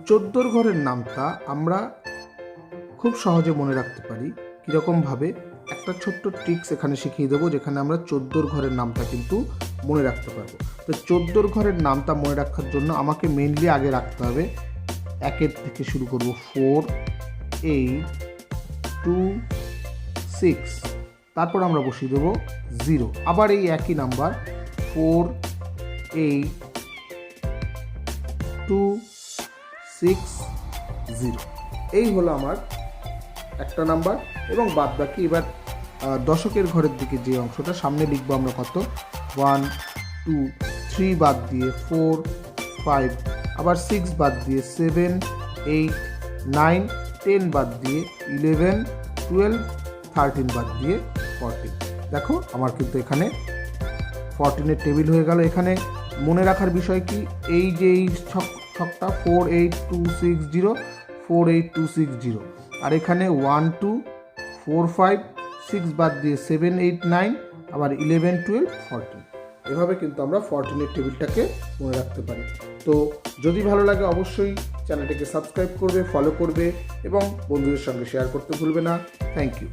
14 ঘরের নামটা আমরা খুব সহজে মনে রাখতে পারি কীরকমভাবে একটা ছোট্ট ট্রিক্স এখানে শিখিয়ে দেবো, যেখানে আমরা 14 ঘরের নামটা কিন্তু মনে রাখতে পারবো। তো 14 ঘরের নামটা মনে রাখার জন্য আমাকে মেনলি আগে রাখতে হবে, একের থেকে শুরু করব, 4 8 2 6, তারপর আমরা বসিয়ে দেবো 0, আবার এই একই নাম্বার 4 8 2 6 0। এই হলো আমার একটা নাম্বার। এবং বাদ বাকি এবার দশকের ঘরের দিকে যে অংশটা সামনে লিখবো আমরা কত, 1 2 3 বাদ দিয়ে 4 5, আবার 6 বাদ দিয়ে 7 8 9 10 বাদ দিয়ে 11 12 13 বাদ দিয়ে 14। দেখো আমার কিন্তু এখানে 14-এর টেবিল হয়ে গেল। এখানে মনে রাখার বিষয় কি, এই যে এই ছকটা 4 8 2 6 0 4 8 2 6 0, আর এখানে 1 2 4 5 6 বাদ দিয়ে 7 8 9, আবার 11 12 14। এভাবে কিন্তু আমরা 14-এর টেবিলটাকে মনে রাখতে পারি। তো যদি ভালো লাগে অবশ্যই চ্যানেলটাকে সাবস্ক্রাইব করবে, ফলো করবে এবং বন্ধুদের সঙ্গে শেয়ার করতে ভুলবে না। Thank you.